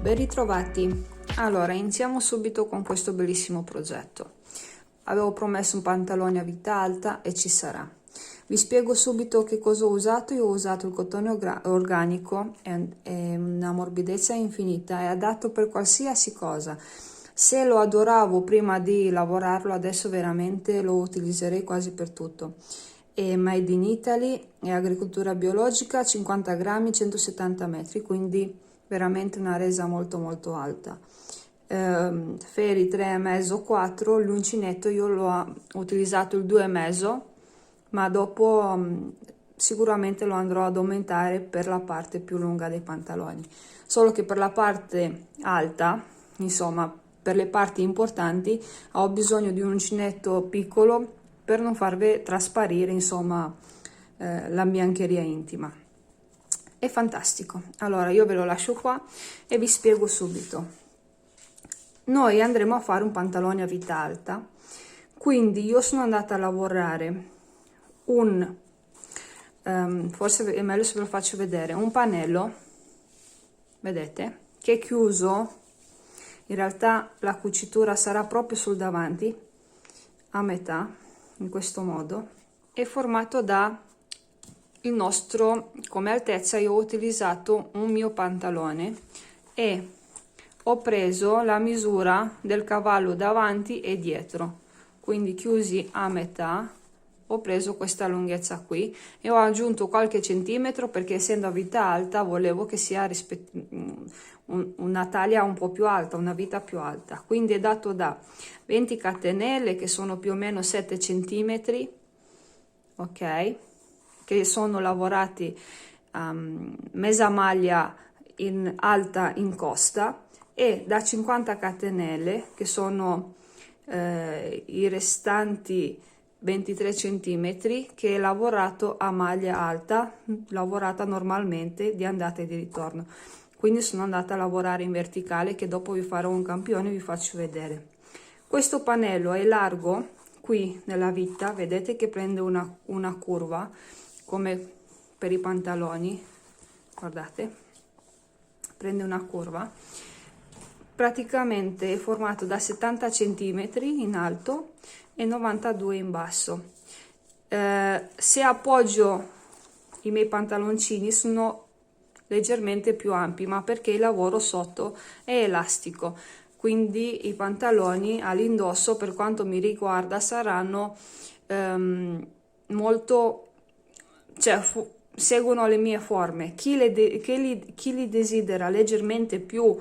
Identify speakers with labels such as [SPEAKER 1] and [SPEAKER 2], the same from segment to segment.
[SPEAKER 1] Ben ritrovati. Allora, iniziamo subito con questo bellissimo progetto. Avevo promesso un pantalone a vita alta e ci sarà. Vi spiego subito che cosa ho usato. Io ho usato il cotone organico, è una morbidezza infinita, è adatto per qualsiasi cosa. Se lo adoravo prima di lavorarlo, adesso veramente lo utilizzerei quasi per tutto. È Made in Italy, è agricoltura biologica, 50 grammi, 170 metri, quindi veramente una resa molto alta. Feri 3,5 4, l'uncinetto io l'ho utilizzato il 2,5, ma dopo sicuramente lo andrò ad aumentare per la parte più lunga dei pantaloni, solo che per la parte alta, insomma per le parti importanti, ho bisogno di un uncinetto piccolo per non farvi trasparire insomma la biancheria intima. È fantastico. Allora io ve lo lascio qua e vi spiego subito. Noi andremo a fare un pantalone a vita alta, quindi io sono andata a lavorare forse è meglio se ve lo faccio vedere, un pannello, vedete, che è chiuso. In realtà la cucitura sarà proprio sul davanti, a metà, in questo modo, è formato da il nostro, come altezza io ho utilizzato un mio pantalone e ho preso la misura del cavallo davanti e dietro, quindi chiusi a metà. Ho preso questa lunghezza qui e ho aggiunto qualche centimetro perché essendo a vita alta volevo che sia una taglia un po' più alta, una vita più alta, quindi è dato da 20 catenelle che sono più o meno 7 centimetri, ok, che sono lavorati mezza maglia in alta in costa, e da 50 catenelle che sono i restanti 23 centimetri che è lavorato a maglia alta, lavorata normalmente di andata e di ritorno. Quindi sono andata a lavorare in verticale, che dopo vi farò un campione e vi faccio vedere. Questo pannello è largo qui nella vita, vedete che prende una curva come per i pantaloni, guardate, prende una curva, praticamente è formato da 70 centimetri in alto e 92 in basso. Se appoggio i miei pantaloncini sono leggermente più ampi, ma perché il lavoro sotto è elastico, quindi i pantaloni all'indosso per quanto mi riguarda saranno molto, cioè seguono le mie forme. Chi li desidera leggermente più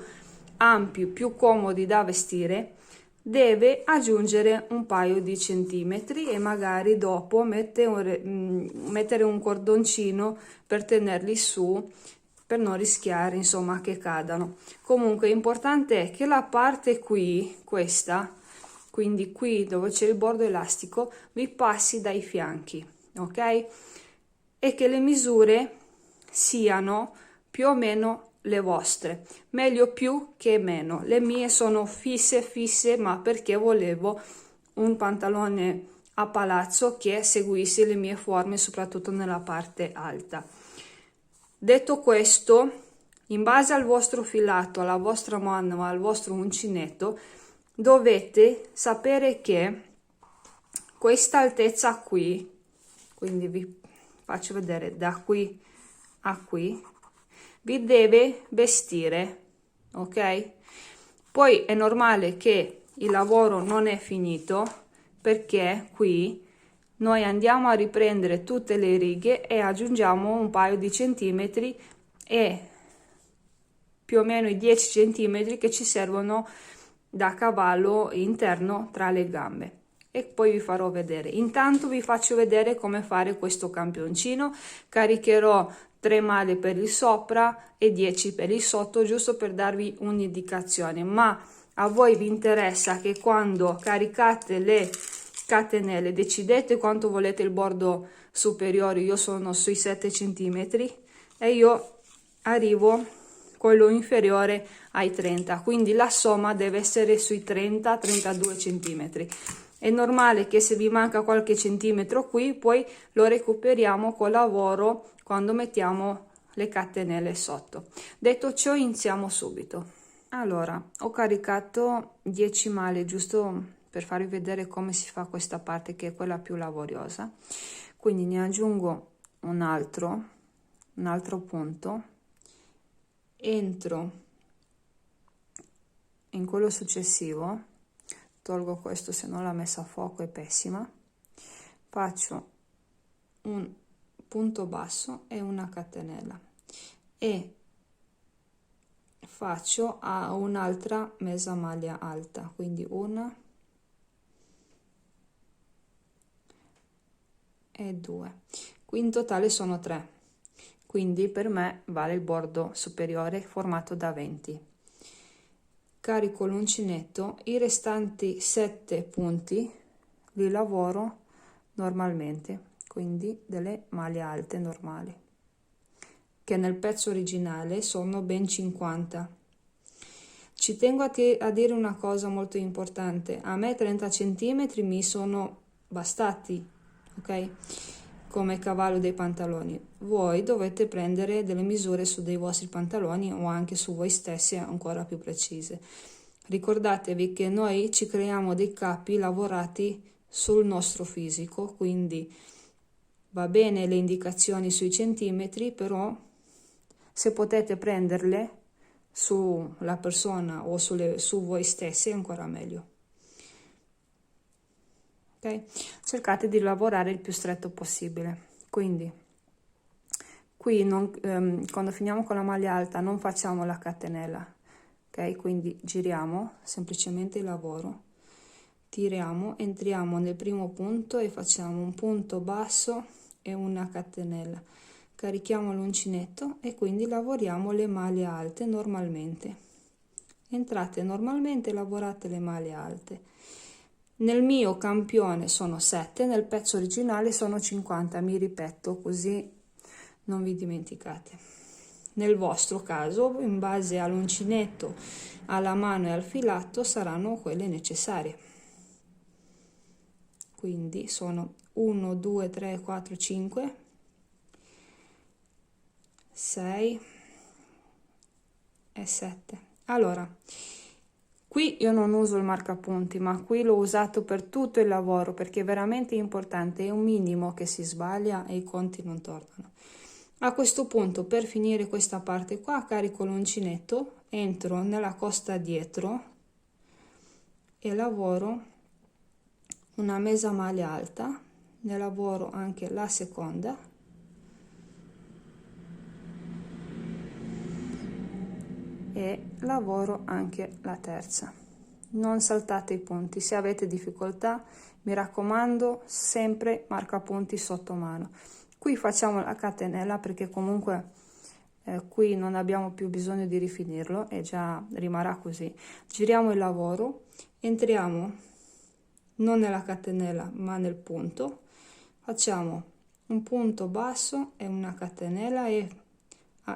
[SPEAKER 1] ampi, più comodi da vestire, deve aggiungere un paio di centimetri e magari dopo mettere un cordoncino per tenerli su, per non rischiare insomma che cadano. Comunque importante è che la parte qui, questa, quindi qui dove c'è il bordo elastico, vi passi dai fianchi, ok? E che le misure siano più o meno le vostre, meglio più che meno. Le mie sono fisse, ma perché volevo un pantalone a palazzo che seguisse le mie forme, soprattutto nella parte alta. Detto questo, in base al vostro filato, alla vostra mano, al vostro uncinetto, dovete sapere che questa altezza qui, quindi vi faccio vedere da qui a qui, vi deve vestire, ok? Poi è normale che il lavoro non è finito, perché qui noi andiamo a riprendere tutte le righe e aggiungiamo un paio di centimetri e più o meno i 10 centimetri che ci servono da cavallo interno tra le gambe, e poi vi farò vedere. Intanto vi faccio vedere come fare questo campioncino. Caricherò 3 maglie per il sopra e 10 per il sotto, giusto per darvi un'indicazione, ma a voi vi interessa che quando caricate le catenelle decidete quanto volete il bordo superiore. Io sono sui 7 centimetri e io arrivo quello inferiore ai 30, quindi la somma deve essere sui 30-32 centimetri. È normale che se vi manca qualche centimetro qui, poi lo recuperiamo col lavoro quando mettiamo le catenelle sotto. Detto ciò, iniziamo subito. Allora, ho caricato 10 maglie giusto per farvi vedere come si fa questa parte, che è quella più laboriosa. Quindi ne aggiungo un altro punto, entro in quello successivo, tolgo questo, se no la messa a fuoco è pessima, faccio un punto basso e una catenella e faccio a un'altra mezza maglia alta, quindi una e due, qui in totale sono 3, quindi per me vale il bordo superiore formato da 20. Carico l'uncinetto, i restanti 7 punti li lavoro normalmente, quindi delle maglie alte normali, che nel pezzo originale sono ben 50. Ci tengo a dire una cosa molto importante: a me 30 cm mi sono bastati, ok, come cavallo dei pantaloni. Voi dovete prendere delle misure su dei vostri pantaloni o anche su voi stessi ancora più precise. Ricordatevi che noi ci creiamo dei capi lavorati sul nostro fisico, quindi va bene le indicazioni sui centimetri, però se potete prenderle sulla persona o su voi stessi è ancora meglio. Ok? Cercate di lavorare il più stretto possibile. Quindi qui quando finiamo con la maglia alta non facciamo la catenella, ok? Quindi giriamo semplicemente il lavoro, tiriamo, entriamo nel primo punto e facciamo un punto basso e una catenella, carichiamo l'uncinetto e quindi lavoriamo le maglie alte normalmente. Entrate normalmente e lavorate le maglie alte. Nel mio campione sono 7, nel pezzo originale sono 50, mi ripeto così non vi dimenticate. Nel vostro caso, in base all'uncinetto, alla mano e al filato, saranno quelle necessarie. Quindi sono 1, 2, 3, 4, 5, 6 e 7. Allora, qui io non uso il marcapunti, ma qui l'ho usato per tutto il lavoro perché è veramente importante, è un minimo che si sbaglia e i conti non tornano. A questo punto, per finire questa parte qua, carico l'uncinetto, entro nella costa dietro e lavoro una mezza maglia alta, ne lavoro anche la seconda e lavoro anche la terza. Non saltate i punti, se avete difficoltà mi raccomando sempre marcapunti sotto mano. Qui facciamo la catenella perché comunque qui non abbiamo più bisogno di rifinirlo e già rimarrà così. Giriamo il lavoro, entriamo non nella catenella ma nel punto, facciamo un punto basso e una catenella e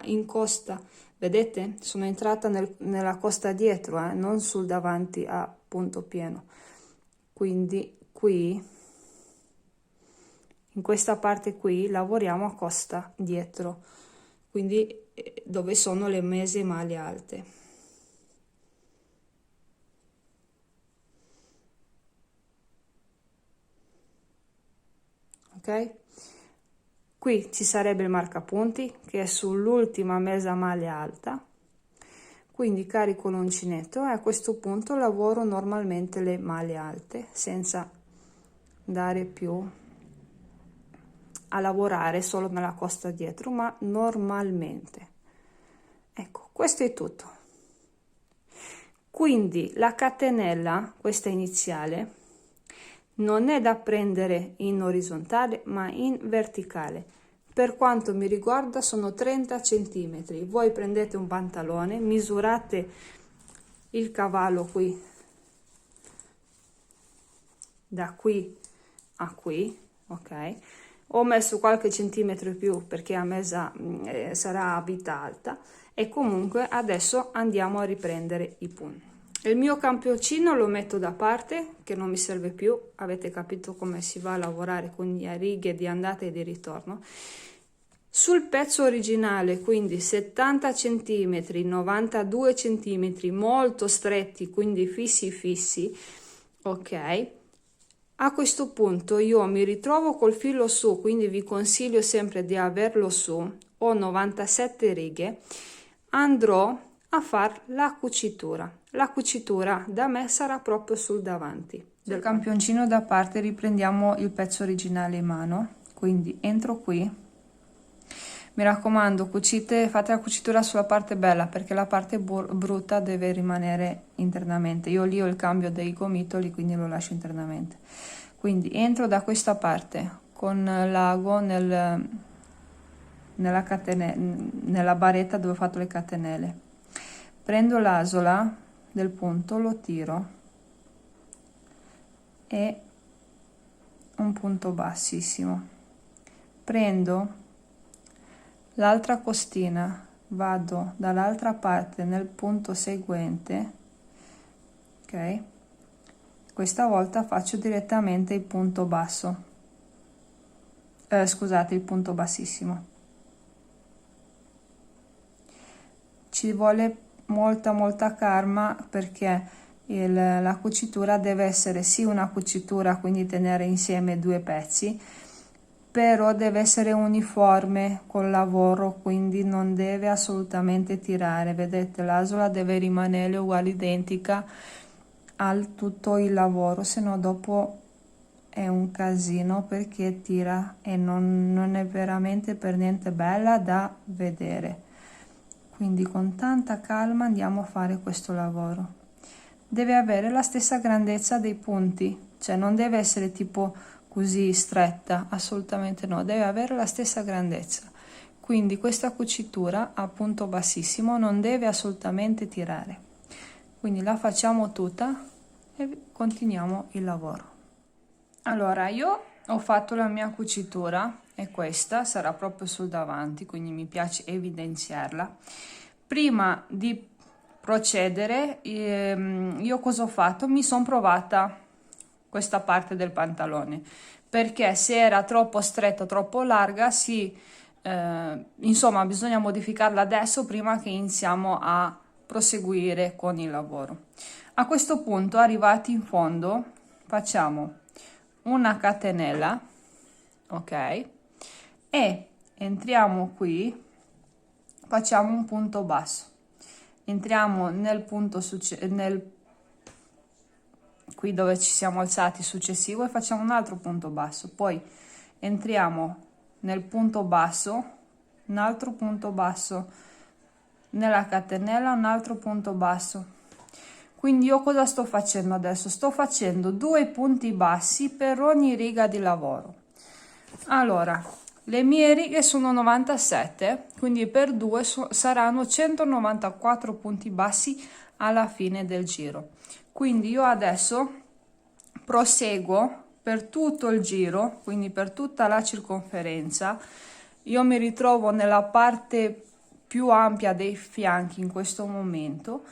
[SPEAKER 1] in costa, vedete, sono entrata nella costa dietro, non sul davanti a punto pieno, quindi qui in questa parte qui lavoriamo a costa dietro, quindi dove sono le mezze maglie alte. Ok? Qui ci sarebbe il marcapunti che è sull'ultima mezza maglia alta, quindi carico l'uncinetto e a questo punto lavoro normalmente le maglie alte senza andare più a lavorare solo nella costa dietro, ma normalmente. Ecco, questo è tutto. Quindi la catenella, questa iniziale, non è da prendere in orizzontale ma in verticale. Per quanto mi riguarda sono 30 centimetri. Voi prendete un pantalone, misurate il cavallo qui, da qui a qui, ok? Ho messo qualche centimetro in più perché a mesa sarà a vita alta e comunque adesso andiamo a riprendere i punti. Il mio campioncino lo metto da parte che non mi serve più, avete capito come si va a lavorare con le righe di andata e di ritorno. Sul pezzo originale, quindi 70 cm, 92 cm, molto stretti, quindi fissi, ok? A questo punto io mi ritrovo col filo su, quindi vi consiglio sempre di averlo su, ho 97 righe, andrò a fare la cucitura. La cucitura da me sarà proprio sul davanti. Del campioncino da parte riprendiamo il pezzo originale in mano, quindi entro qui. Mi raccomando, cucite, fate la cucitura sulla parte bella perché la parte brutta deve rimanere internamente. Io lì ho il cambio dei gomitoli, quindi lo lascio internamente. Quindi entro da questa parte con l'ago nella barretta dove ho fatto le catenelle. Prendo l'asola del punto, lo tiro e un punto bassissimo. Prendo l'altra costina, vado dall'altra parte nel punto seguente, ok? Questa volta faccio direttamente il punto basso, scusate, il punto bassissimo. Ci vuole molta calma perché la cucitura deve essere sì una cucitura, quindi tenere insieme due pezzi, però deve essere uniforme col lavoro, quindi non deve assolutamente tirare. Vedete, l'asola deve rimanere uguale, identica al tutto il lavoro, se no dopo è un casino perché tira e non è veramente per niente bella da vedere. Quindi con tanta calma andiamo a fare questo lavoro. Deve avere la stessa grandezza dei punti, cioè non deve essere tipo così stretta, assolutamente no, deve avere la stessa grandezza. Quindi questa cucitura a punto bassissimo non deve assolutamente tirare. Quindi la facciamo tutta e continuiamo il lavoro. Allora, io ho fatto la mia cucitura e questa sarà proprio sul davanti, quindi mi piace evidenziarla. Prima di procedere, io cosa ho fatto? Mi sono provata questa parte del pantalone, perché se era troppo stretta, troppo larga, insomma, bisogna modificarla adesso prima che iniziamo a proseguire con il lavoro. A questo punto, arrivati in fondo, facciamo una catenella, ok, e entriamo qui, facciamo un punto basso, entriamo nel punto qui dove ci siamo alzati successivo e facciamo un altro punto basso, poi entriamo nel punto basso, un altro punto basso, nella catenella un altro punto basso. Quindi io cosa sto facendo adesso? Sto facendo 2 punti bassi per ogni riga di lavoro. Allora, le mie righe sono 97, quindi per 2 saranno 194 punti bassi alla fine del giro. Quindi io adesso proseguo per tutto il giro, quindi per tutta la circonferenza. Io mi ritrovo nella parte più ampia dei fianchi in questo momento.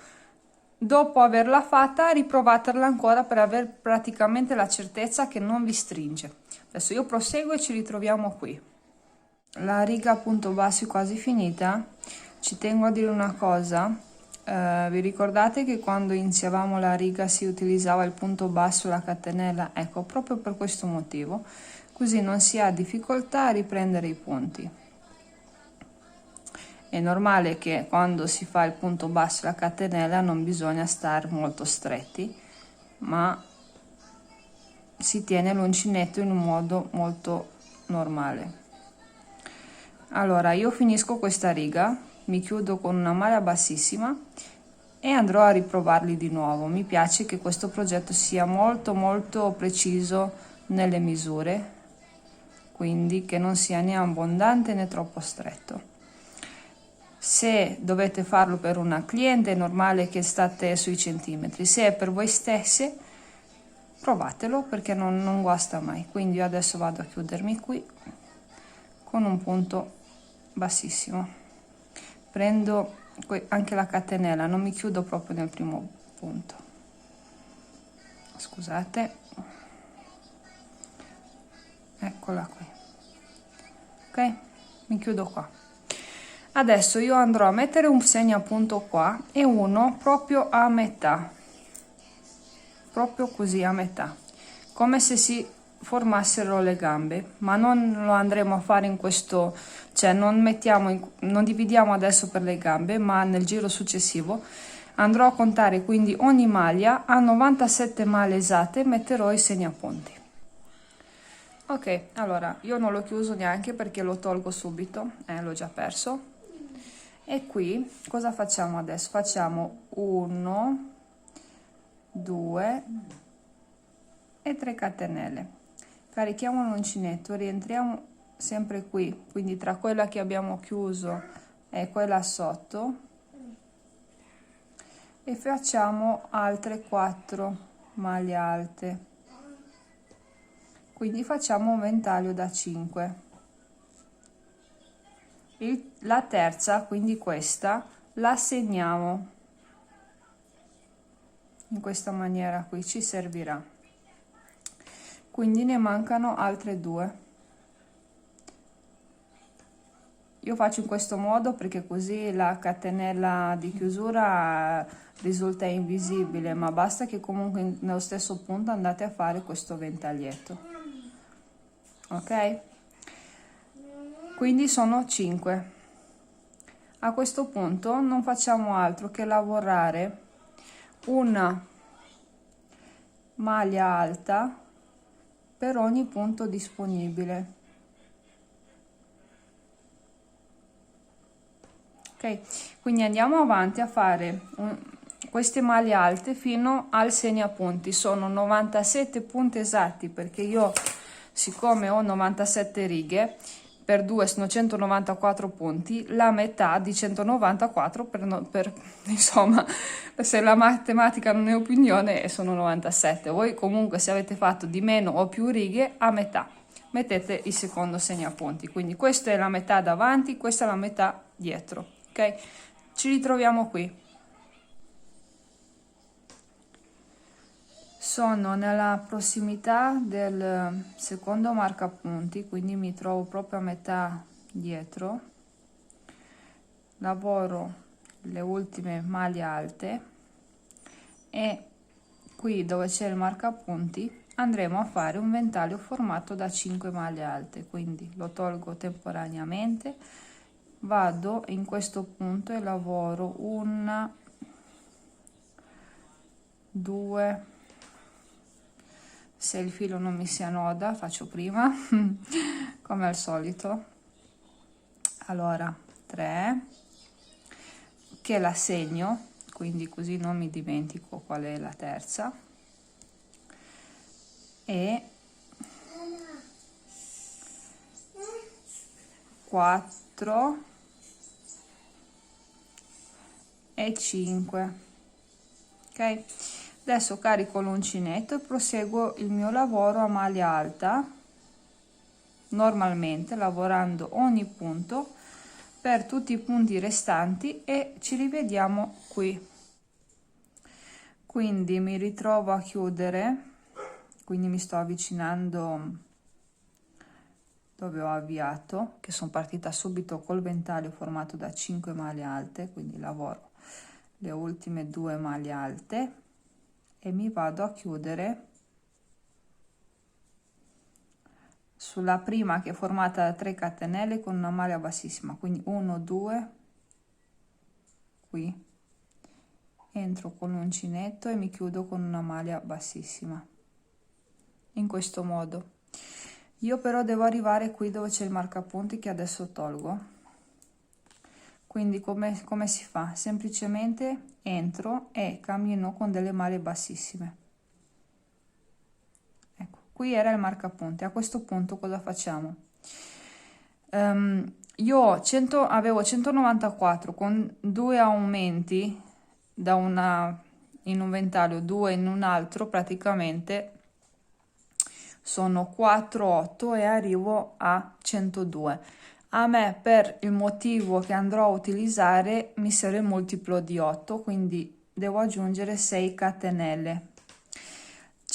[SPEAKER 1] Dopo averla fatta, riprovatela ancora per avere praticamente la certezza che non vi stringe. Adesso io proseguo e ci ritroviamo qui. La riga punto basso è quasi finita. Ci tengo a dire una cosa. Vi ricordate che quando iniziavamo la riga si utilizzava il punto basso e la catenella? Ecco, proprio per questo motivo. Così non si ha difficoltà a riprendere i punti. È normale che quando si fa il punto basso e la catenella non bisogna stare molto stretti, ma si tiene l'uncinetto in un modo molto normale. Allora, io finisco questa riga, mi chiudo con una maglia bassissima e andrò a riprovarli di nuovo. Mi piace che questo progetto sia molto preciso nelle misure, quindi che non sia né abbondante né troppo stretto. Se dovete farlo per una cliente è normale che state sui centimetri, se è per voi stesse provatelo perché non guasta mai. Quindi io adesso vado a chiudermi qui con un punto bassissimo, prendo anche la catenella, non mi chiudo proprio nel primo punto, scusate, eccola qui, ok, mi chiudo qua. Adesso io andrò a mettere un segnapunto qua e uno proprio a metà, proprio così a metà, come se si formassero le gambe, ma non lo andremo a fare in questo, cioè non dividiamo adesso per le gambe, ma nel giro successivo andrò a contare, quindi ogni maglia a 97 maglie esatte metterò i segnapunti. Ok, allora io non l'ho chiuso neanche perché lo tolgo subito, l'ho già perso. E qui cosa facciamo adesso? Facciamo 1, 2 e 3 catenelle. Carichiamo l'uncinetto, rientriamo sempre qui, quindi tra quella che abbiamo chiuso e quella sotto, e facciamo altre 4 maglie alte. Quindi facciamo un ventaglio da 5. La terza, quindi questa, la segniamo in questa maniera qui, ci servirà. Quindi ne mancano altre 2. Io faccio in questo modo perché così la catenella di chiusura risulta invisibile, ma basta che comunque nello stesso punto andate a fare questo ventaglietto. Ok? Quindi sono 5. A questo punto non facciamo altro che lavorare una maglia alta per ogni punto disponibile. Ok, quindi andiamo avanti a fare queste maglie alte fino al segnapunti. Sono 97 punti esatti perché io, siccome ho 97 righe, per 2 sono 194 punti, la metà di 194 insomma, se la matematica non è opinione, sono 97. Voi comunque se avete fatto di meno o più righe, a metà mettete il secondo segnapunti. Quindi questa è la metà davanti, questa è la metà dietro. Ok? Ci ritroviamo qui. Sono nella prossimità del secondo marcapunti, quindi mi trovo proprio a metà dietro. Lavoro le ultime maglie alte e qui dove c'è il marcapunti andremo a fare un ventaglio formato da 5 maglie alte, quindi lo tolgo temporaneamente, vado in questo punto e lavoro 1, 2, se il filo non mi si annoda faccio prima come al solito, allora 3, che la segno, quindi così non mi dimentico qual è la terza, e 4 e 5. Ok, adesso carico l'uncinetto e proseguo il mio lavoro a maglia alta, normalmente lavorando ogni punto per tutti i punti restanti, e ci rivediamo qui. Quindi mi ritrovo a chiudere, quindi mi sto avvicinando dove ho avviato, che sono partita subito col ventaglio formato da 5 maglie alte, quindi lavoro le ultime 2 maglie alte e mi vado a chiudere sulla prima, che è formata da 3 catenelle con una maglia bassissima, quindi 1, 2, qui entro con l'uncinetto e mi chiudo con una maglia bassissima, in questo modo. Io però devo arrivare qui dove c'è il marcapunti che adesso tolgo, quindi come si fa? Semplicemente entro e cammino con delle maglie bassissime. Ecco, qui era il marcapunti. A questo punto cosa facciamo? Io avevo 194 con 2 aumenti da in un ventaglio, 2 in un altro, praticamente sono 4, 8 e arrivo a 102. A me, per il motivo che andrò a utilizzare, mi serve il multiplo di 8, quindi devo aggiungere 6 catenelle.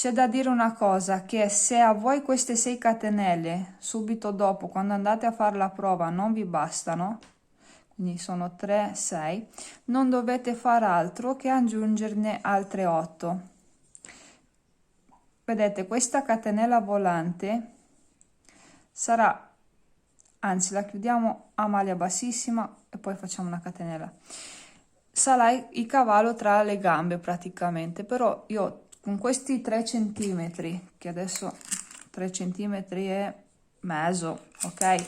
[SPEAKER 1] C'è da dire una cosa, che se a voi queste 6 catenelle subito dopo, quando andate a fare la prova, non vi bastano, quindi sono 3, 6, non dovete fare altro che aggiungerne altre 8. Vedete, questa catenella volante sarà, anzi la chiudiamo a maglia bassissima e poi facciamo una catenella. Sarà il cavallo tra le gambe praticamente, però io con questi 3 centimetri, che adesso 3 centimetri e mezzo, ok,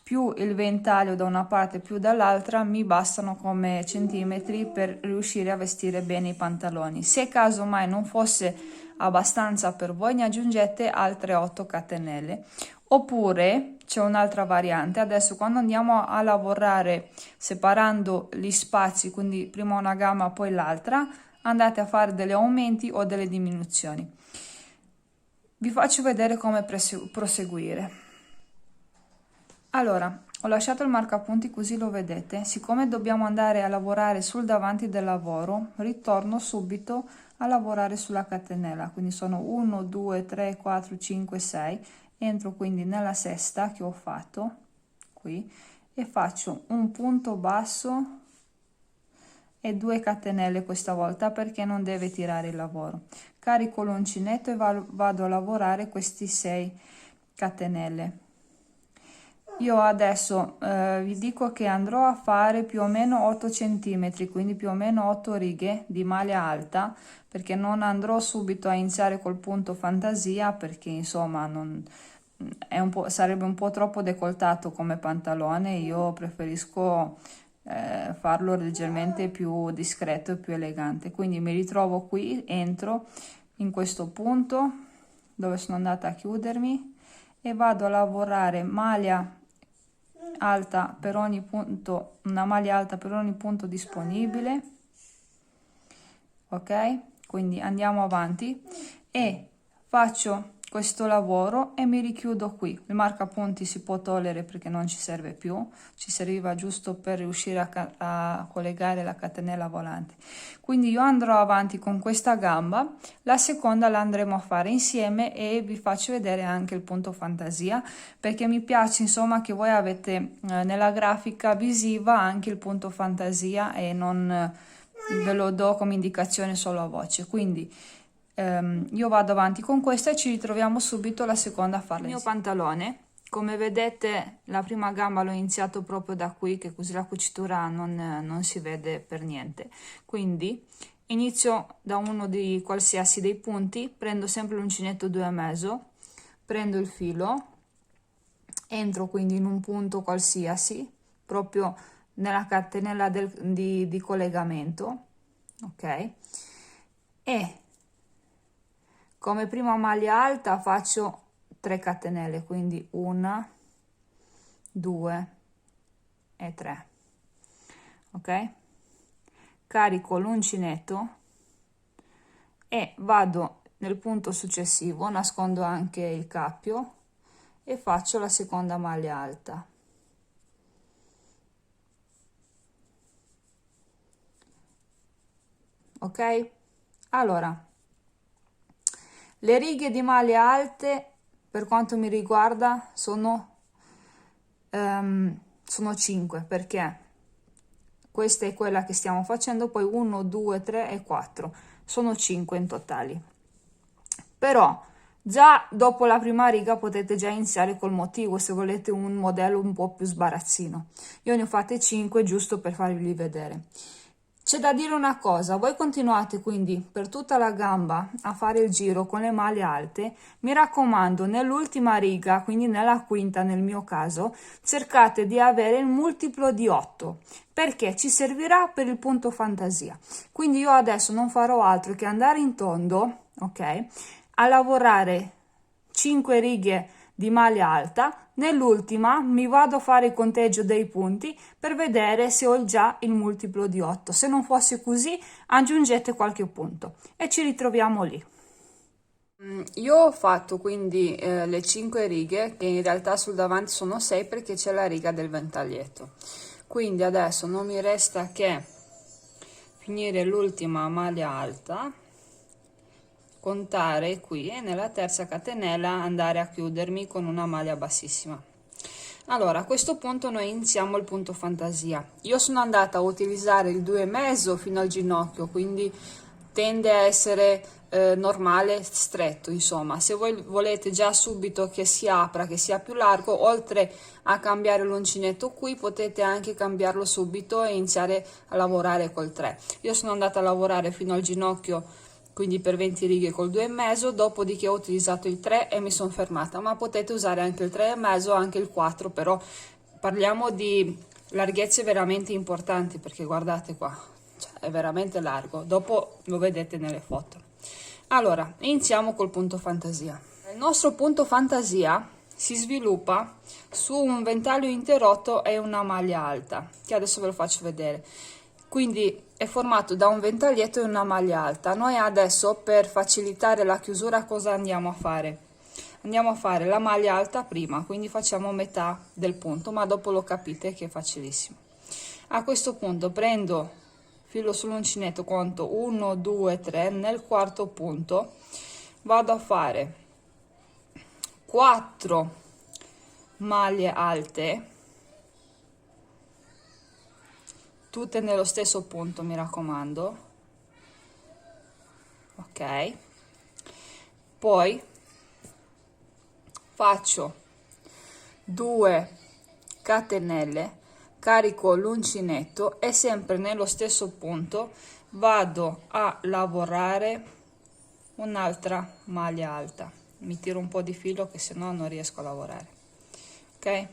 [SPEAKER 1] più il ventaglio da una parte più dall'altra, mi bastano come centimetri per riuscire a vestire bene i pantaloni. Se caso mai non fosse abbastanza per voi, ne aggiungete altre 8 catenelle. Oppure c'è un'altra variante, adesso quando andiamo a lavorare separando gli spazi, quindi prima una gamba poi l'altra, andate a fare degli aumenti o delle diminuzioni. Vi faccio vedere come proseguire. Allora, ho lasciato il marcapunti così lo vedete. Siccome dobbiamo andare a lavorare sul davanti del lavoro, ritorno subito a lavorare sulla catenella, quindi sono 1, 2, 3, 4, 5, 6, entro quindi nella sesta che ho fatto qui e faccio un punto basso e 2 catenelle questa volta perché non deve tirare il lavoro. Carico l'uncinetto e vado a lavorare questi 6 catenelle. Io adesso vi dico che andrò a fare più o meno 8 centimetri, quindi più o meno 8 righe di maglia alta, perché non andrò subito a iniziare col punto fantasia, perché insomma non, sarebbe un po' troppo decoltato come pantalone. Io preferisco farlo leggermente più discreto e più elegante. Quindi mi ritrovo qui, entro in questo punto dove sono andata a chiudermi e vado a lavorare maglia alta per ogni punto, una maglia alta per ogni punto disponibile, ok? Quindi andiamo avanti e faccio questo lavoro e mi richiudo qui. Il marcapunti si può togliere perché non ci serve più, ci serviva giusto per riuscire a collegare la catenella volante. Quindi io andrò avanti con questa gamba, la seconda la andremo a fare insieme e vi faccio vedere anche il punto fantasia, perché mi piace insomma che voi avete nella grafica visiva anche il punto fantasia e non ve lo do come indicazione solo a voce. Quindi io vado avanti con questa e ci ritroviamo subito la seconda a farla. Il mio pantalone, come vedete, la prima gamba l'ho iniziato proprio da qui, che così la cucitura non si vede per niente. Quindi inizio da uno di qualsiasi dei punti, prendo sempre l'uncinetto 2,5, prendo il filo, entro quindi in un punto qualsiasi, proprio nella catenella di collegamento, ok? E come prima maglia alta faccio 3 catenelle, quindi 1, 2 e 3, ok? Carico l'uncinetto e vado nel punto successivo, nascondo anche il cappio e faccio la seconda maglia alta. Ok? Allora, le righe di maglia alte per quanto mi riguarda sono 5, perché questa è quella che stiamo facendo, poi 1, 2, 3 e 4, sono 5 in totale. Però già dopo la prima riga potete già iniziare col motivo se volete un modello un po' più sbarazzino. Io ne ho fatte 5 giusto per farvi vedere. C'è da dire una cosa, voi continuate quindi per tutta la gamba a fare il giro con le maglie alte, mi raccomando nell'ultima riga, quindi nella quinta nel mio caso, cercate di avere il multiplo di 8, perché ci servirà per il punto fantasia. Quindi io adesso non farò altro che andare in tondo, ok, a lavorare 5 righe di maglia alta. Nell'ultima mi vado a fare il conteggio dei punti per vedere se ho già il multiplo di 8. Se non fosse così, aggiungete qualche punto e ci ritroviamo lì. Io ho fatto quindi le 5 righe, che in realtà sul davanti sono 6 perché c'è la riga del ventaglietto. Quindi adesso non mi resta che finire l'ultima maglia alta, contare qui e nella terza catenella andare a chiudermi con una maglia bassissima. Allora, a questo punto noi iniziamo il punto fantasia. Io sono andata a utilizzare il 2,5 fino al ginocchio, quindi tende a essere normale, stretto, insomma. Se voi volete già subito che si apra, che sia più largo, oltre a cambiare l'uncinetto qui, potete anche cambiarlo subito e iniziare a lavorare col 3. Io sono andata a lavorare fino al ginocchio, quindi per 20 righe col 2,5, dopodiché ho utilizzato il 3 e mi sono fermata, ma potete usare anche il 3,5, anche il 4, però parliamo di larghezze veramente importanti, perché guardate qua, cioè è veramente largo, dopo lo vedete nelle foto. Allora, iniziamo col punto fantasia. Il nostro punto fantasia si sviluppa su un ventaglio interrotto e una maglia alta, che adesso ve lo faccio vedere. Quindi è formato da un ventaglietto e una maglia alta. Noi adesso, per facilitare la chiusura, cosa andiamo a fare? Andiamo a fare la maglia alta prima, quindi facciamo metà del punto, ma dopo lo capite che è facilissimo. A questo punto prendo filo sull'uncinetto, conto 1 2 3, nel quarto punto vado a fare 4 maglie alte, tutte nello stesso punto, mi raccomando. Ok, poi faccio 2 catenelle, carico l'uncinetto e sempre nello stesso punto vado a lavorare un'altra maglia alta. Mi tiro un po' di filo che se no non riesco a lavorare. Ok,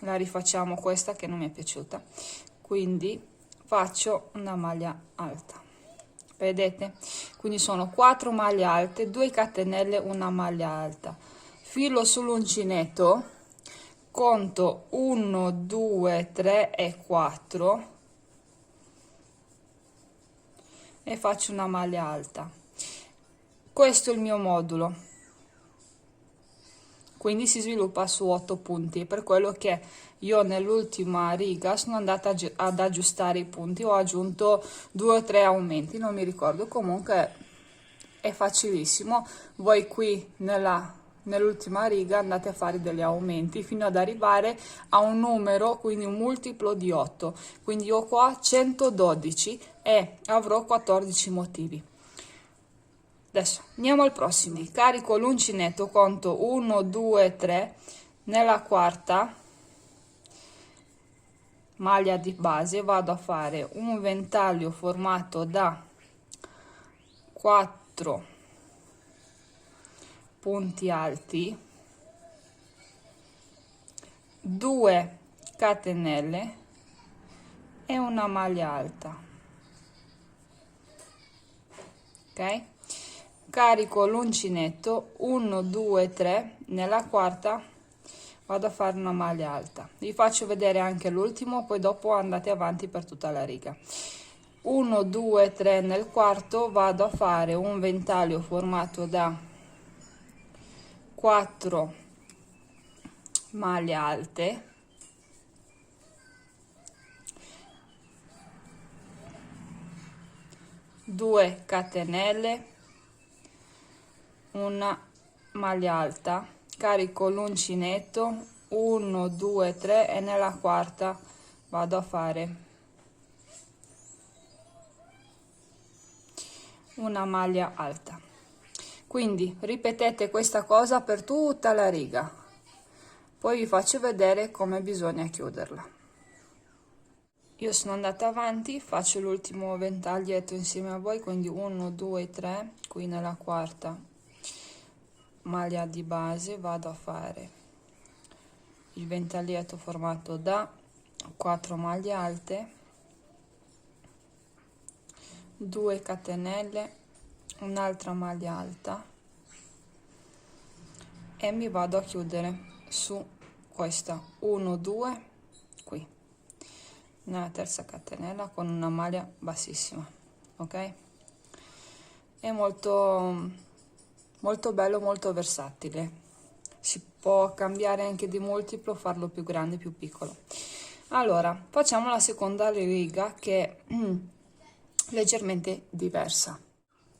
[SPEAKER 1] la rifacciamo questa che non mi è piaciuta, quindi faccio una maglia alta, vedete? Quindi sono 4 maglie alte, 2 catenelle, una maglia alta, filo sull'uncinetto, conto 1 2 3 e 4 e faccio una maglia alta. Questo è il mio modulo, quindi si sviluppa su 8 punti, per quello che io nell'ultima riga sono andata ad aggiustare i punti, ho aggiunto 2 o 3 aumenti, non mi ricordo, comunque è facilissimo. Voi qui nell'ultima riga andate a fare degli aumenti fino ad arrivare a un numero, quindi un multiplo di 8, quindi ho qua 112 e avrò 14 motivi. Adesso andiamo al prossimo. Carico l'uncinetto, conto 1 2 3, nella quarta maglia di base vado a fare un ventaglio formato da 4 punti alti, 2 catenelle e una maglia alta. Ok, carico l'uncinetto, 1 2 3, nella quarta vado a fare una maglia alta. Vi faccio vedere anche l'ultimo, poi dopo andate avanti per tutta la riga. 1 2 3, nel quarto vado a fare un ventaglio formato da 4 maglie alte, 2 catenelle, una maglia alta, carico l'uncinetto, 1 2 3 e nella quarta vado a fare una maglia alta. Quindi ripetete questa cosa per tutta la riga, poi vi faccio vedere come bisogna chiuderla. Io sono andata avanti, faccio l'ultimo ventaglietto insieme a voi, quindi 1 2 3, qui nella quarta maglia di base vado a fare il ventaglietto formato da 4 maglie alte, 2 catenelle, un'altra maglia alta e mi vado a chiudere su questa 1 2 qui nella terza catenella con una maglia bassissima. Ok, è molto bello, molto versatile, si può cambiare anche di multiplo, farlo più grande, più piccolo. Allora facciamo la seconda riga, che leggermente diversa.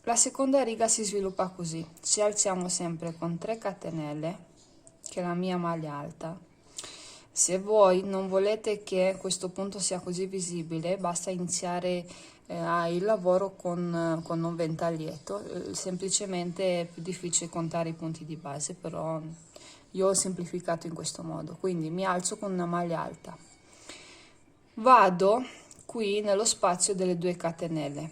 [SPEAKER 1] La seconda riga si sviluppa così: ci alziamo sempre con 3 catenelle, che è la mia maglia alta. Se voi non volete che questo punto sia così visibile, basta iniziare il lavoro con un ventaglietto. Semplicemente è più difficile contare i punti di base, però io ho semplificato in questo modo. Quindi mi alzo con una maglia alta, vado qui nello spazio delle 2 catenelle.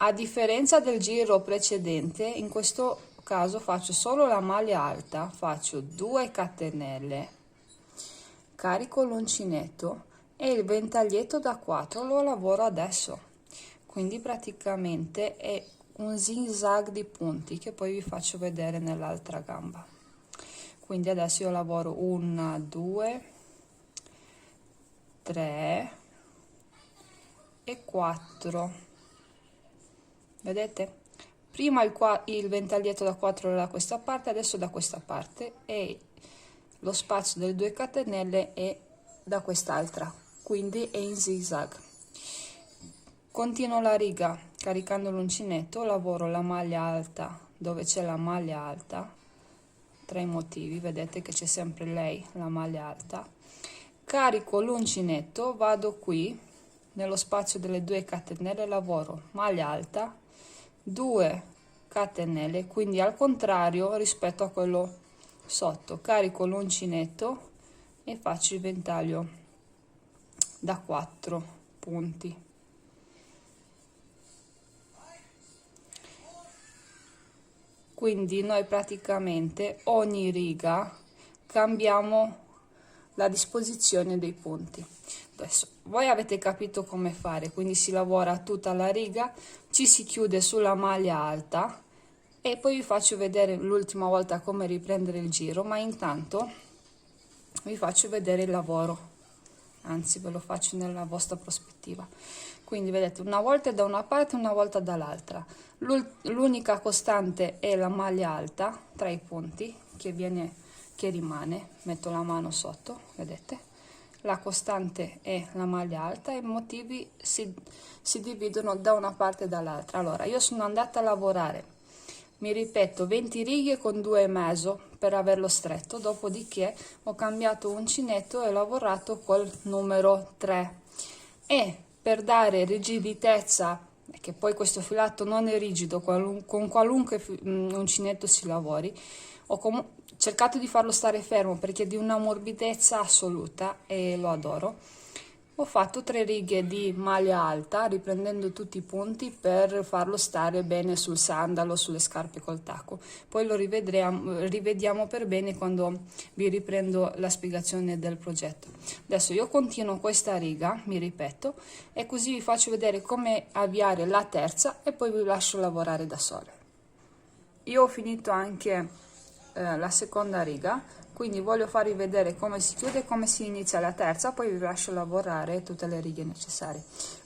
[SPEAKER 1] A differenza del giro precedente, in questo caso faccio solo la maglia alta, faccio 2 catenelle, carico l'uncinetto e il ventaglietto da 4 lo lavoro adesso. Quindi praticamente è un zig zag di punti che poi vi faccio vedere nell'altra gamba. Quindi adesso io lavoro 1, 2, 3 e 4. Vedete? Prima il ventaglietto da 4 era da questa parte, adesso da questa parte, e lo spazio delle 2 catenelle è da quest'altra, quindi è in zig zag. Continuo la riga caricando l'uncinetto, lavoro la maglia alta dove c'è la maglia alta, 3 motivi, vedete che c'è sempre lei, la maglia alta, carico l'uncinetto, vado qui nello spazio delle 2 catenelle, lavoro maglia alta, 2 catenelle, quindi al contrario rispetto a quello sotto, carico l'uncinetto e faccio il ventaglio da 4 punti. Quindi noi praticamente ogni riga cambiamo la disposizione dei punti. Adesso voi avete capito come fare, quindi si lavora tutta la riga, ci si chiude sulla maglia alta e poi vi faccio vedere l'ultima volta come riprendere il giro, ma intanto vi faccio vedere il lavoro, anzi ve lo faccio nella vostra prospettiva. Quindi vedete, una volta da una parte, una volta dall'altra. L'unica costante è la maglia alta tra i punti che rimane, metto la mano sotto, vedete? La costante è la maglia alta e i motivi si dividono da una parte e dall'altra. Allora, io sono andata a lavorare, mi ripeto, 20 righe con 2,5 per averlo stretto, dopodiché ho cambiato uncinetto e ho lavorato col numero 3. E per dare rigiditezza, che poi questo filato non è rigido, con qualunque uncinetto si lavori, ho cercato di farlo stare fermo perché è di una morbidezza assoluta e lo adoro. Ho fatto 3 righe di maglia alta riprendendo tutti i punti per farlo stare bene sul sandalo, sulle scarpe col tacco. Poi lo rivediamo per bene quando vi riprendo la spiegazione del progetto. Adesso io continuo questa riga, mi ripeto, e così vi faccio vedere come avviare la terza e poi vi lascio lavorare da sole. Io ho finito anche la seconda riga, quindi voglio farvi vedere come si chiude e come si inizia la terza, poi vi lascio lavorare tutte le righe necessarie.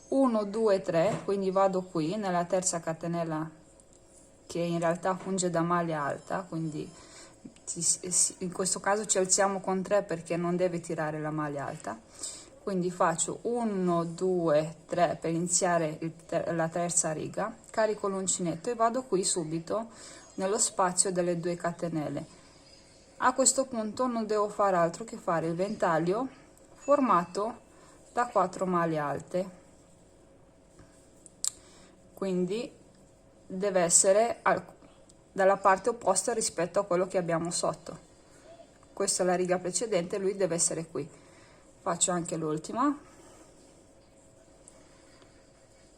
[SPEAKER 1] 1, 2, 3, quindi vado qui nella terza catenella che in realtà funge da maglia alta, quindi in questo caso ci alziamo con 3 perché non deve tirare la maglia alta. Quindi faccio 1, 2, 3 per iniziare la terza riga, carico l'uncinetto e vado qui subito nello spazio delle 2 catenelle. A questo punto non devo fare altro che fare il ventaglio formato da 4 maglie alte, quindi deve essere dalla parte opposta rispetto a quello che abbiamo sotto. Questa è la riga precedente, lui deve essere qui. Faccio anche l'ultima,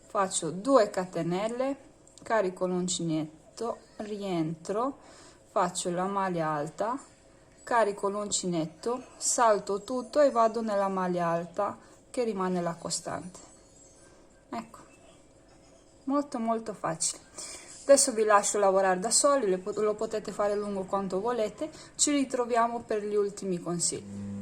[SPEAKER 1] faccio 2 catenelle, carico l'uncinetto, rientro, faccio la maglia alta, carico l'uncinetto, salto tutto e vado nella maglia alta che rimane la costante. Ecco, molto facile. Adesso vi lascio lavorare da soli, lo potete fare lungo quanto volete, ci ritroviamo per gli ultimi consigli.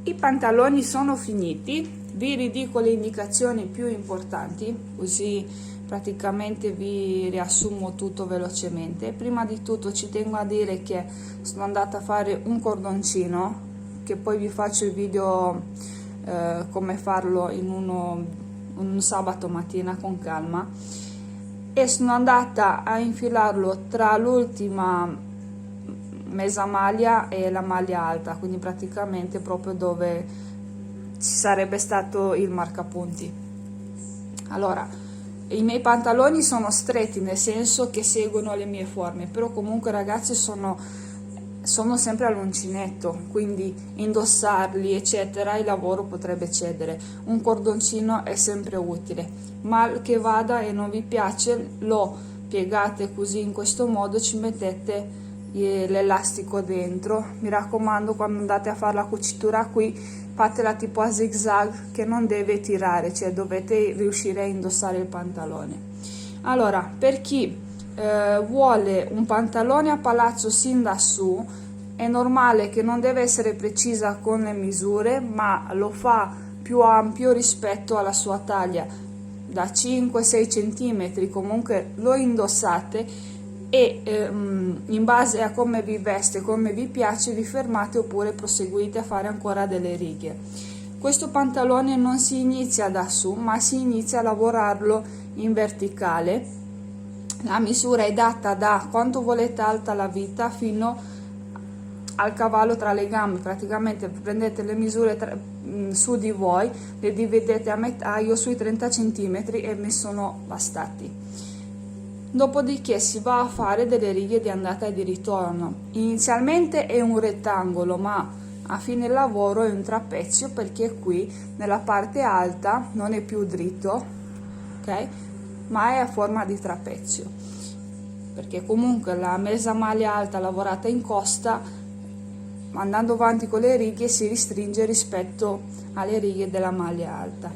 [SPEAKER 1] I pantaloni sono finiti, vi ridico le indicazioni più importanti, così praticamente vi riassumo tutto velocemente. Prima di tutto ci tengo a dire che sono andata a fare un cordoncino, che poi vi faccio il video come farlo in un sabato mattina con calma, e sono andata a infilarlo tra l'ultima mesa maglia e la maglia alta, quindi praticamente proprio dove ci sarebbe stato il marcapunti. Allora, i miei pantaloni sono stretti, nel senso che seguono le mie forme, però comunque ragazzi sono sempre all'uncinetto, quindi indossarli eccetera il lavoro potrebbe cedere. Un cordoncino è sempre utile, mal che vada e non vi piace, lo piegate così in questo modo, ci mettete l'elastico dentro. Mi raccomando, quando andate a fare la cucitura qui, fatela tipo a zigzag, che non deve tirare, cioè dovete riuscire a indossare il pantalone. Allora, per chi vuole un pantalone a palazzo sin da su, è normale che non deve essere precisa con le misure, ma lo fa più ampio rispetto alla sua taglia, da 5-6 cm, comunque lo indossate e in base a come vi veste, come vi piace, vi fermate oppure proseguite a fare ancora delle righe. Questo pantalone non si inizia da su, ma si inizia a lavorarlo in verticale. La misura è data da quanto volete alta la vita fino al cavallo tra le gambe, praticamente prendete le misure su di voi, le dividete a metà, io sui 30 cm e mi sono bastati. Dopodiché si va a fare delle righe di andata e di ritorno. Inizialmente è un rettangolo, ma a fine lavoro è un trapezio, perché qui nella parte alta non è più dritto, ok? Ma è a forma di trapezio, perché comunque la mesa maglia alta lavorata in costa, andando avanti con le righe, si ristringe rispetto alle righe della maglia alta.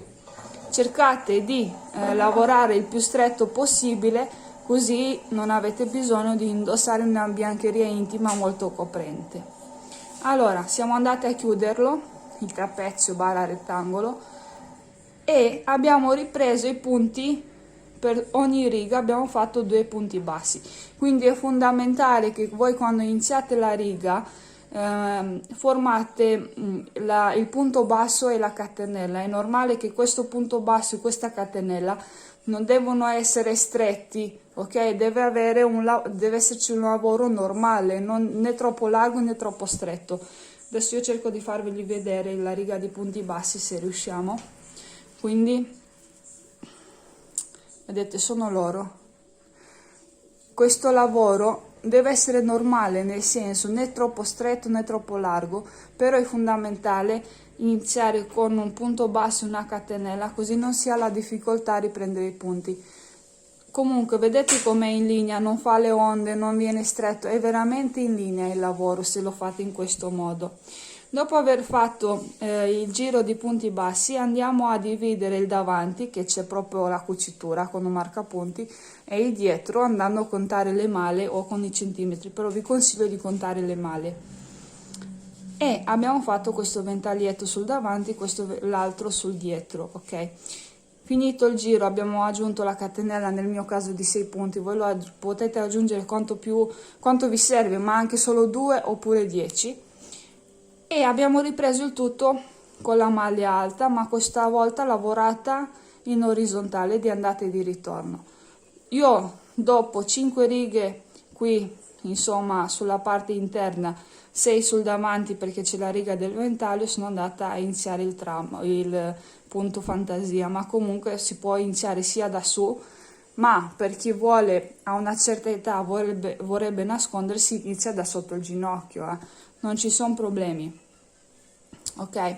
[SPEAKER 1] Cercate di lavorare il più stretto possibile, così non avete bisogno di indossare una biancheria intima molto coprente. Allora, siamo andati a chiuderlo, il trapezio barra rettangolo, e abbiamo ripreso i punti. Per ogni riga abbiamo fatto 2 punti bassi, quindi è fondamentale che voi, quando iniziate la riga, formate il punto basso e la catenella. È normale che questo punto basso e questa catenella non devono essere stretti, ok? Deve esserci un lavoro normale, non né troppo largo né troppo stretto. Adesso io cerco di farveli vedere la riga di punti bassi, se riusciamo. Quindi vedete, sono loro. Questo lavoro deve essere normale, nel senso né troppo stretto né troppo largo, però è fondamentale iniziare con un punto basso e una catenella, così non si ha la difficoltà a riprendere i punti. Comunque vedete com'è in linea, non fa le onde, non viene stretto, è veramente in linea il lavoro se lo fate in questo modo. Dopo aver fatto il giro di punti bassi, andiamo a dividere il davanti, che c'è proprio la cucitura con un marcapunti, e il dietro andando a contare le male o con i centimetri, però vi consiglio di contare le male. E abbiamo fatto questo ventaglietto sul davanti, l'altro sul dietro, ok? Finito il giro abbiamo aggiunto la catenella, nel mio caso di 6 punti, voi potete aggiungere quanto vi serve, ma anche solo 2 oppure 10. E abbiamo ripreso il tutto con la maglia alta, ma questa volta lavorata in orizzontale di andata e di ritorno. Io dopo 5 righe qui, insomma, sulla parte interna, 6 sul davanti perché c'è la riga del ventaglio, sono andata a iniziare il punto fantasia, ma comunque si può iniziare sia da su, ma per chi vuole, a una certa età, vorrebbe nascondersi, inizia da sotto il ginocchio, non ci sono problemi, ok?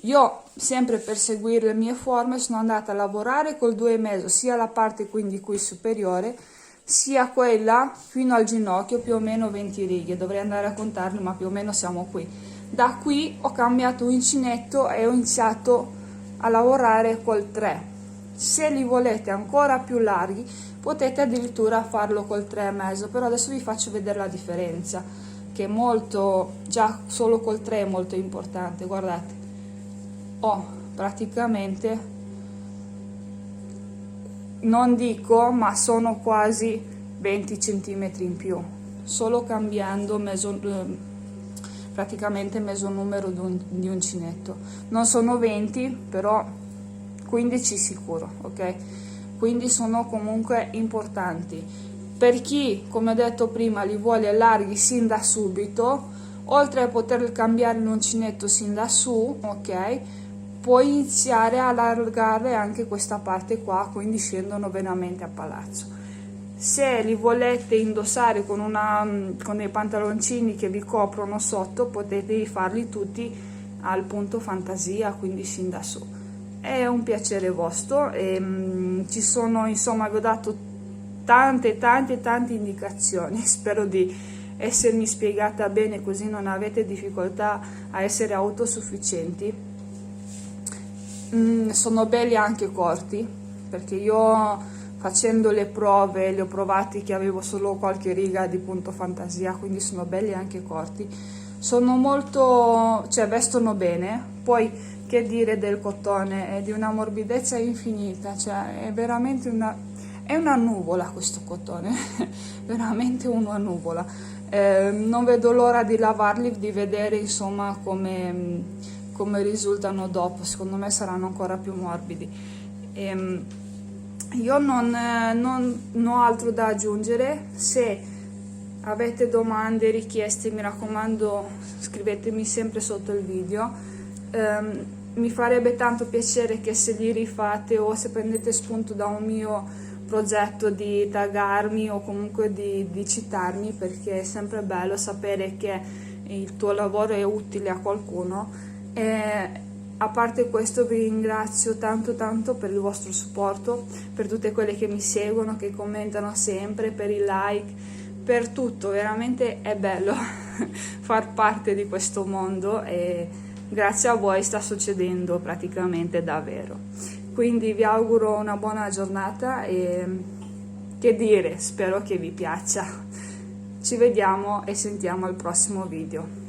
[SPEAKER 1] Io, sempre per seguire le mie forme, sono andata a lavorare col 2,5, sia la parte quindi qui superiore, sia quella fino al ginocchio, più o meno 20 righe, dovrei andare a contarle, ma più o meno siamo qui. Da qui ho cambiato uncinetto e ho iniziato a lavorare col 3. Se li volete ancora più larghi, potete addirittura farlo col 3,5, però adesso vi faccio vedere la differenza, che è molto, già solo col 3 è molto importante. Guardate, ho praticamente, non dico, ma sono quasi 20 cm in più, solo cambiando praticamente meso numero di uncinetto. Non sono 20, però 15 sicuro, ok? Quindi sono comunque importanti. Per chi, come ho detto prima, li vuole larghi sin da subito, oltre a poter cambiare l'uncinetto sin da su, ok, puoi iniziare a allargare anche questa parte qua, quindi scendono veramente a palazzo. Se li volete indossare con dei pantaloncini che vi coprono sotto, potete farli tutti al punto fantasia, quindi sin da su. È un piacere vostro e ci sono, insomma, vi ho dato tante indicazioni. Spero di essermi spiegata bene, così non avete difficoltà a essere autosufficienti. Sono belli anche corti, perché io facendo le prove li ho provati che avevo solo qualche riga di punto fantasia, quindi sono belli anche corti. Sono molto, cioè vestono bene. Poi che dire del cotone, è di una morbidezza infinita, cioè è veramente è una nuvola questo cotone, veramente una nuvola. Non vedo l'ora di lavarli, di vedere insomma come risultano dopo. Secondo me saranno ancora più morbidi. Io non ho altro da aggiungere. Se avete domande, richieste, mi raccomando, scrivetemi sempre sotto il video. Mi farebbe tanto piacere che se li rifate o se prendete spunto da un mio progetto di taggarmi o comunque di citarmi, perché è sempre bello sapere che il tuo lavoro è utile a qualcuno. A parte questo vi ringrazio tanto per il vostro supporto, per tutte quelle che mi seguono, che commentano sempre, per i like, per tutto. Veramente è bello far parte di questo mondo e grazie a voi sta succedendo praticamente davvero. Quindi vi auguro una buona giornata e che dire, spero che vi piaccia. Ci vediamo e sentiamo al prossimo video.